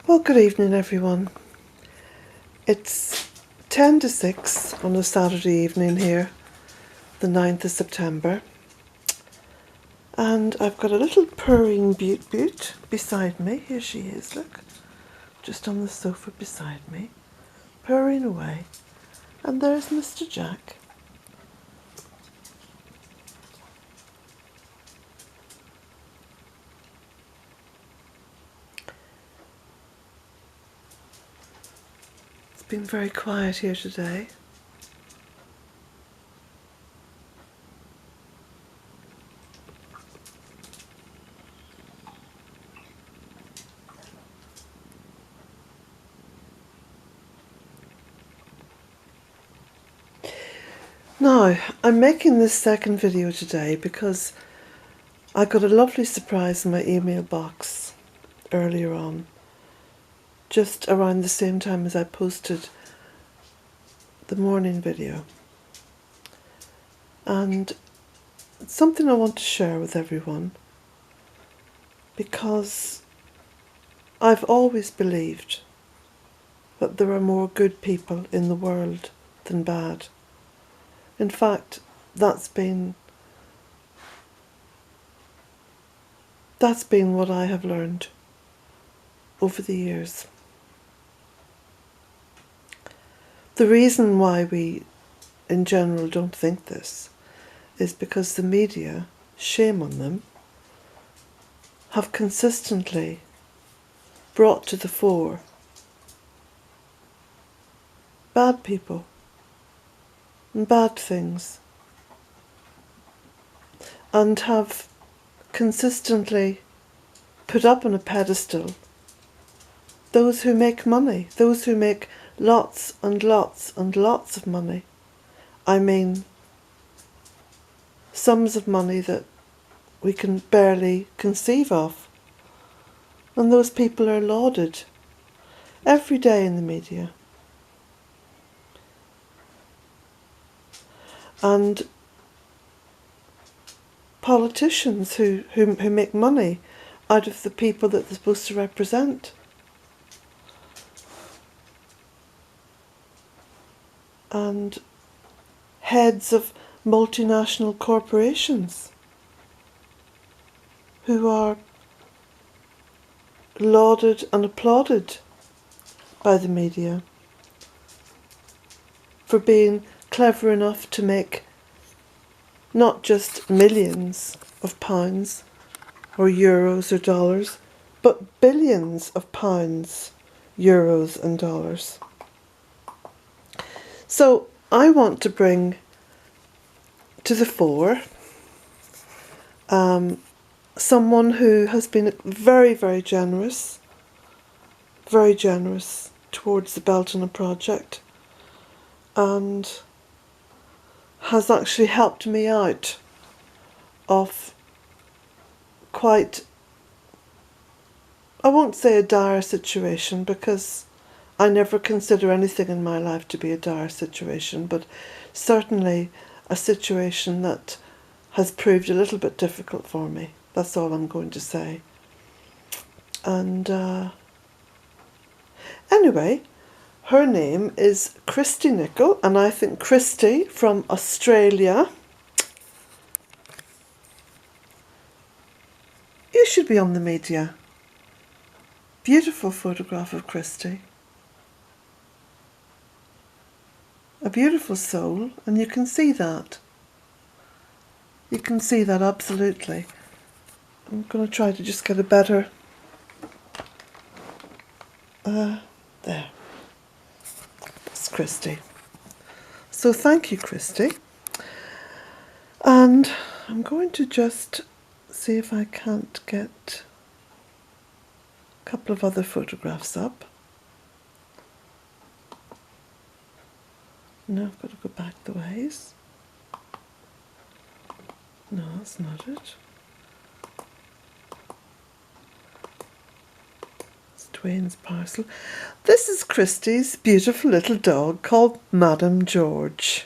Well, good evening, everyone. It's 10 to 6 on a Saturday evening here, the 9th of September. And I've got a little purring Beaut beside me. Here she is, look. Just on the sofa beside me, purring away. And there's Mr. Jack. It's been very quiet here today. Now, I'm making this second video today because I got a lovely surprise in my email box earlier on, just around the same time as I posted the morning video. And it's something I want to share with everyone because I've always believed that there are more good people in the world than bad. In fact, that's been what I have learned over the years. The reason why we, in general, don't think this is because the media, shame on them, have consistently brought to the fore bad people and bad things, and have consistently put up on a pedestal those who make money, those who make lots and lots and lots of money. I mean, sums of money that we can barely conceive of. And those people are lauded every day in the media. And politicians who make money out of the people that they're supposed to represent. And heads of multinational corporations who are lauded and applauded by the media for being clever enough to make not just millions of pounds or euros or dollars, but billions of pounds, euros and dollars. So I want to bring to the fore someone who has been very, very generous towards the Bealtaine project, and has actually helped me out of quite, I won't say a dire situation, because I never consider anything in my life to be a dire situation, but certainly a situation that has proved a little bit difficult for me. That's all I'm going to say. And anyway, her name is Christy Nicol, and I think Christy from Australia, you should be on the media. Beautiful photograph of Christy. A beautiful soul, and you can see that. You can see that absolutely. I'm going to try to just get a better... there. That's Christy. So thank you, Christy. And I'm going to just see if I can't get a couple of other photographs up. No, I've got to go back the ways. No, that's not it. It's Dwayne's parcel. This is Christy's beautiful little dog called Madam George.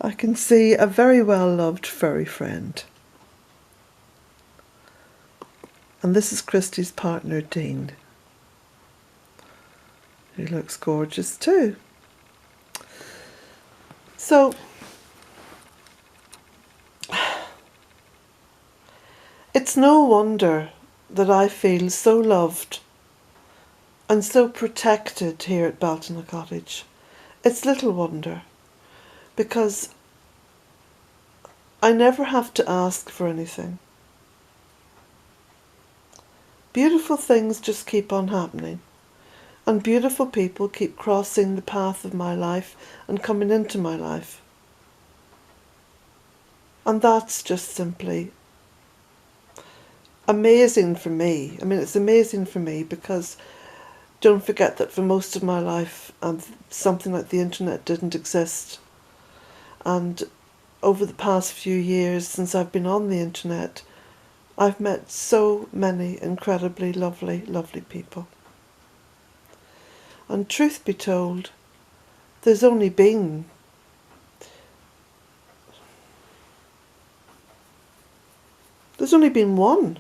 I can see a very well loved furry friend. And this is Christy's partner, Dean, who looks gorgeous too. So, it's no wonder that I feel so loved and so protected here at Bealtaine Cottage. It's little wonder, because I never have to ask for anything. Beautiful things just keep on happening, and beautiful people keep crossing the path of my life and coming into my life. And that's just simply amazing for me. I mean, it's amazing for me because don't forget that for most of my life, something like the internet didn't exist. And over the past few years since I've been on the internet, I've met so many incredibly lovely, lovely people. And truth be told, there's only been one.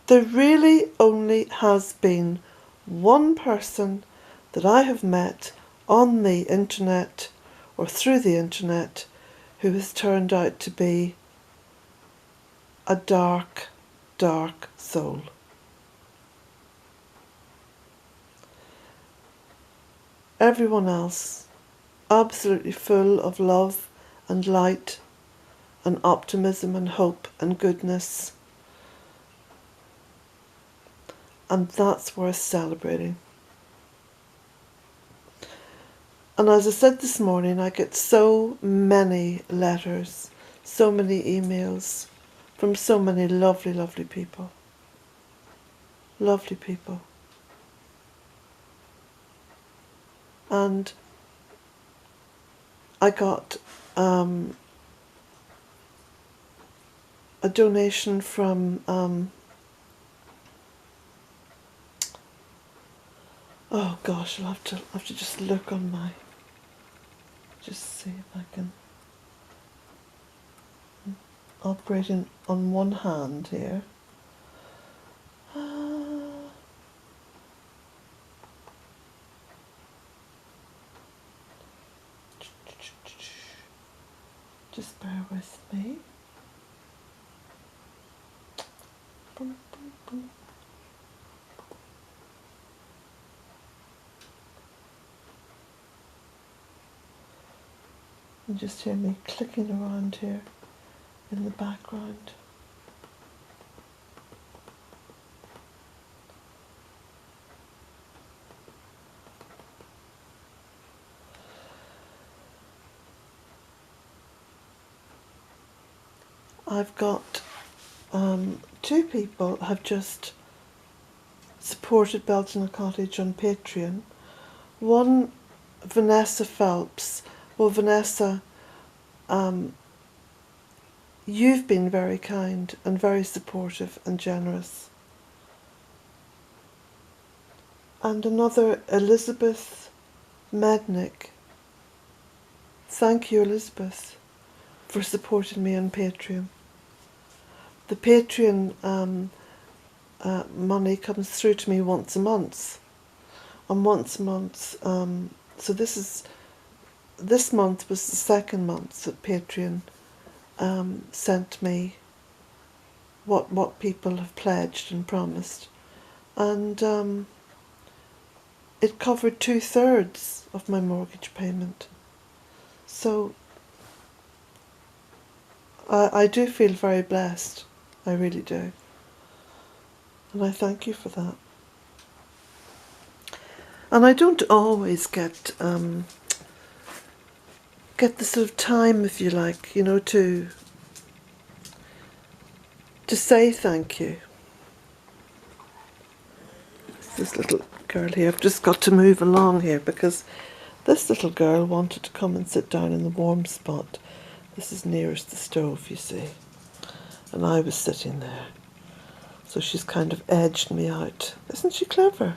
There really only has been one person that I have met on the internet or through the internet who has turned out to be a dark, dark soul. Everyone else, absolutely full of love and light and optimism and hope and goodness. And that's worth celebrating. And as I said this morning, I get so many letters, so many emails from so many lovely, lovely people. Lovely people. And I got a donation from oh gosh, I'll have to just look on my, just see if I can operating on one hand here. Just bear with me. Boom, boom, boom. You just hear me clicking around here in the background. I've got two people have just supported Bealtaine Cottage on Patreon. One, Vanessa Phelps. Well, Vanessa, you've been very kind and very supportive and generous. And another, Elizabeth Mednick. Thank you, Elizabeth, for supporting me on Patreon. The Patreon money comes through to me once a month. And once a month, so this month was the second month that Patreon sent me what people have pledged and promised. And it covered 2/3 of my mortgage payment. So I do feel very blessed. I really do. And I thank you for that. And I don't always get the sort of time, if you like, you know, to say thank you. This little girl here, I've just got to move along here because this little girl wanted to come and sit down in the warm spot. This is nearest the stove, you see. And I was sitting there. So she's kind of edged me out. Isn't she clever?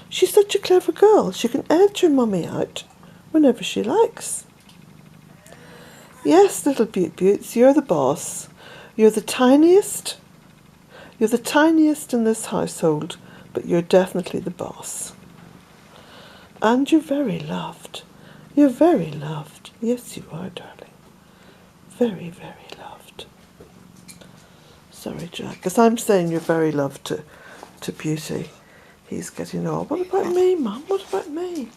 She's such a clever girl. She can edge her mummy out whenever she likes. Yes, little Beaut Beauts, you're the boss. You're the tiniest, You're the tiniest in this household, but you're definitely the boss. And you're very loved. You're very loved. Yes, you are, darling. Very, very loved. Sorry, Jack. As I'm saying you're very loved to Beauty, he's getting all, what about me, Mum? What about me?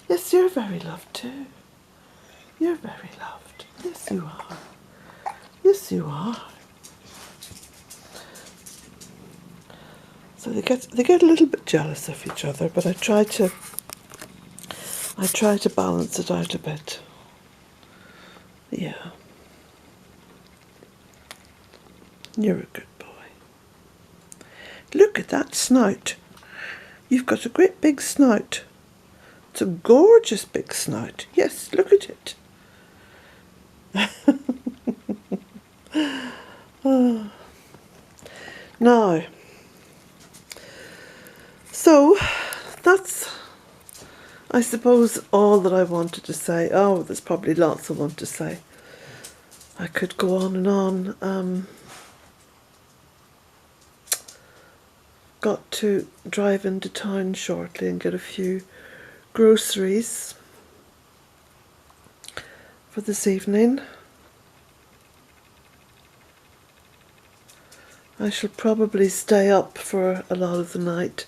Yes, you're very loved too. You're very loved. Yes, you are. Yes, you are. So they get a little bit jealous of each other, but I try to balance it out a bit. Yeah. You're a good boy. Look at that snout. You've got a great big snout. It's a gorgeous big snout. Yes, look at it. Oh. Now, so that's, I suppose, all that I wanted to say. Oh, there's probably lots I want to say. I could go on and on. Got to drive into town shortly and get a few groceries for this evening. I shall probably stay up for a lot of the night,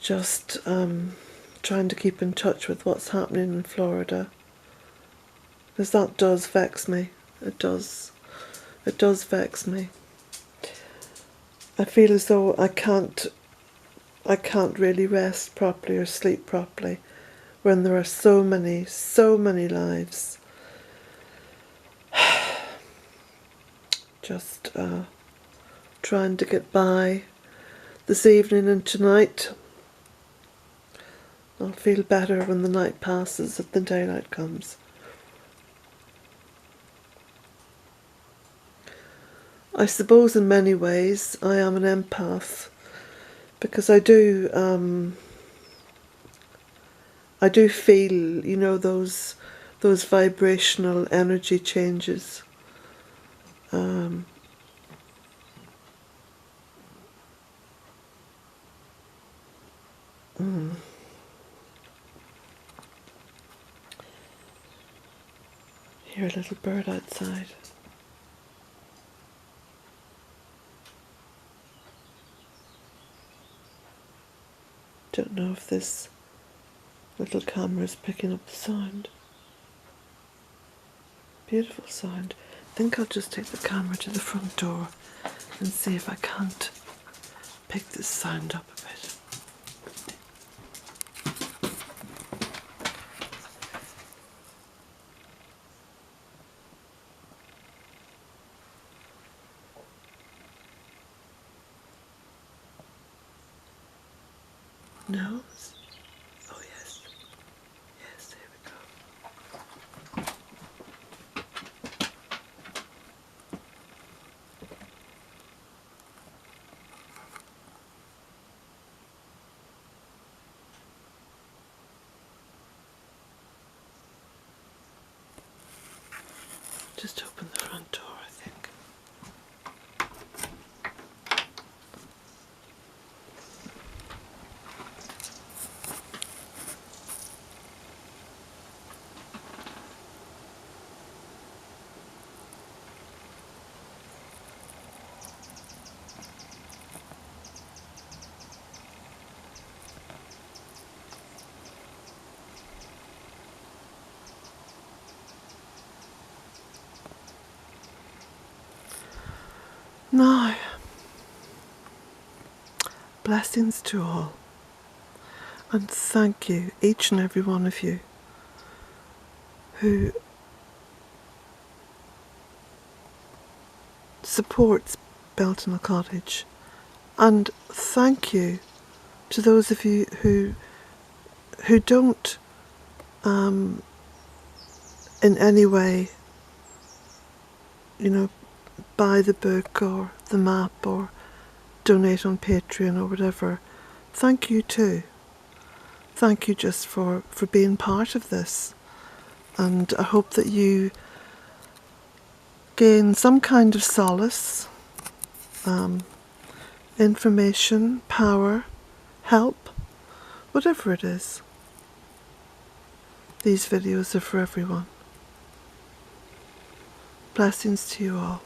just trying to keep in touch with what's happening in Florida, because that does vex me. It does vex me. I feel as though I can't really rest properly or sleep properly when there are so many lives just trying to get by this evening and tonight. I'll feel better when the night passes, if the daylight comes. I suppose in many ways I am an empath, because I do feel, you know, those vibrational energy changes. Hear a little bird outside. Don't know if this little camera is picking up the sound. Beautiful sound. I think I'll just take the camera to the front door and see if I can't pick this sound up a bit. No? Oh yes. Yes, there we go. Just open the front door, I think. Now, blessings to all, and thank you, each and every one of you, who supports Bealtaine Cottage, and thank you to those of you who don't in any way, you know, buy the book or the map or donate on Patreon or whatever. Thank you too. Thank you just for being part of this, and I hope that you gain some kind of solace information, power, help, whatever it is. These videos are for everyone. Blessings to you all.